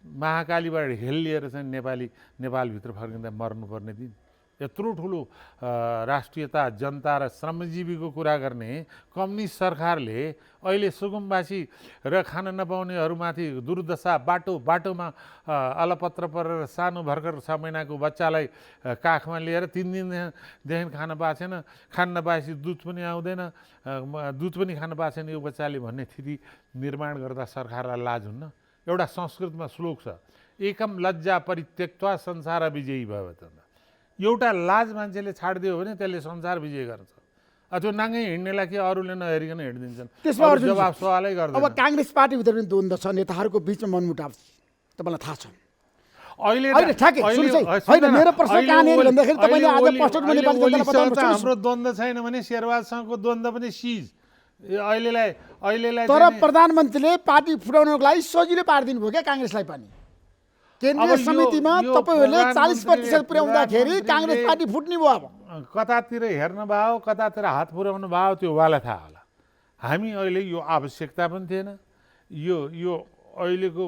महाकालीबाट हेल लिएर चाहिँ नेपालभित्र फर्किँदा मर्नुपर्ने दिन, यत्रो ठुलो राष्ट्रियता, जनता र श्रमजीवीको कुरा गर्ने कम्युनिस्ट सरकारले अहिले सुकुम्बासी र खान नपाउनेहरूमाथि दुर्दशा, बाटोमा अलपत्र परेर सानो भर्खर 6 महिनाको बच्चालाई काखमा लिएर 3 दिनदेखि खान पाएको छैन, खान नपाएपछि दुध पनि आउँदैन, दुध पनि खान पाएको छैन यो बच्चाले भन्ने स्थिति निर्माण गर्दा सरकारलाई लाज हुन्न? एउटा संस्कृतमा श्लोक छ, एकम लज्जा परित्यक्त्वा संसार विजयी भवत्। एउटा लाज मान्छेले छाडिदियो भने त्यसले संसार विजय गर्छ। त्यो नाङ्गै हिँड्नेलाई के अरूले नहेरिकन हिँडिदिन्छन्। त्यसमा जवाब सवालै गर्दैन। अब काङ्ग्रेस पार्टीभित्र पनि द्वन्द्व छ, नेताहरूको बिचमा मनमुटाव तपाईँलाई थाहा छ? हाम्रो द्वन्द्व छैन भने शेरबहादुरसँगको द्वन्द्व पनि सिज अहिलेलाई। तर प्रधानमन्त्रीले पार्टी फुटाउनको लागि सजिलो पारिदिनु भयो क्या काङ्ग्रेसलाई पनि। केन्द्रीय समितिमा तपाईँहरूले 40% पुर्याउँदाखेरि काङ्ग्रेस पार्टी फुट्ने भयो। अब कतातिर हेर्न भयो, कतातिर हात पुर्याउनु भयो, त्यो उहाँलाई थाहा होला। हामी अहिले यो आवश्यकता पनि थिएन, यो अहिलेको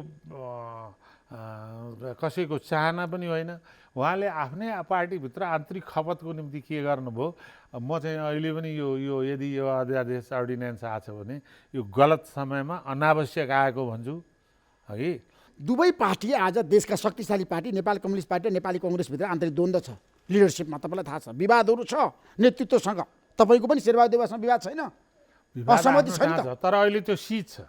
कसैको चाहना पनि होइन। उहाँले आफ्नै पार्टीभित्र आन्तरिक खपतको निम्ति के गर्नुभयो। म चाहिँ अहिले पनि यो यदि यो अध्यादेश अर्डिनेन्स आएको छ भने यो गलत समयमा अनावश्यक आएको भन्छु है। दुवै पार्टी आज देशका शक्तिशाली पार्टी नेपाल कम्युनिस्ट पार्टी र नेपाली कङ्ग्रेसभित्र आन्तरिक द्वन्द्व छ। लिडरसिपमा तपाईँलाई थाहा छ, विवादहरू छ नेतृत्वसँग। तपाईँको पनि शेरबहादुर देउवासँग विवाद छैन, असहमति छैन, तर अहिले त्यो सिज छ।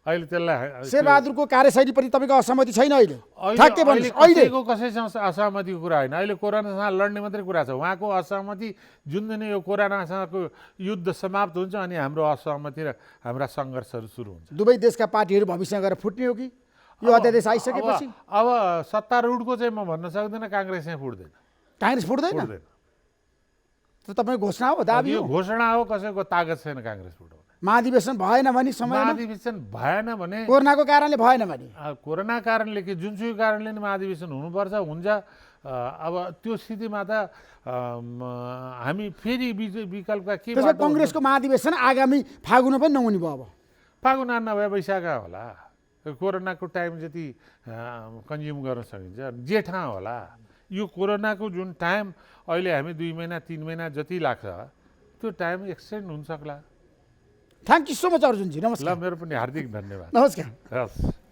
अहिले त्यसलाई शेरबहादुरको कार्यशैलीप्रति तपाईँको असहमति छैन? अहिलेको कसैसँग असहमतिको कुरा होइन। अहिले कोरोनासँग लड्ने मात्रै कुरा छ। उहाँको असहमति जुन दिन यो कोरोनासँगको युद्ध समाप्त हुन्छ अनि हाम्रो असहमति र हाम्रा सङ्घर्षहरू सुरु हुन्छ। दुवै देशका पार्टीहरू भविष्यमा गएर फुट्ने हो कि यो अध्यादेश आइसकेपछि? अब सत्तारूढको चाहिँ म भन्न सक्दिनँ, काङ्ग्रेस चाहिँ फुट्दैन। काङ्ग्रेस फुट्दैन? तपाईँको घोषणा हो, दाबी हो? घोषणा हो, कसैको तागत छैन काङ्ग्रेस फुटाउने। महाधिवेशन भएन भने महाधिवेशन भएन भने कोरोनाको कारणले भएन भने कोरोना कारणले कि जुनसुकै कारणले नि महाधिवेशन हुनुपर्छ हुन्छ। अब त्यो स्थितिमा त हामी फेरि विकल्पका के त्यसमा कङ्ग्रेसको महाधिवेशन आगामी फागुनमा पनि नहुने भयो। अब फागुन नभए वैशाखा होला। कोरोनाको टाइम जति कन्ज्युम गर्न सकिन्छ जेठा होला। यो कोरोनाको जुन टाइम अहिले हामी 2 महिना 3 महिना जति लाग्छ त्यो टाइम एक्सटेन्ड हुन सक्ला। Thank you so much अर्जुनजी। नमस्कार। ल मेरो पनि हार्दिक धन्यवाद। नमस्कार। हस्।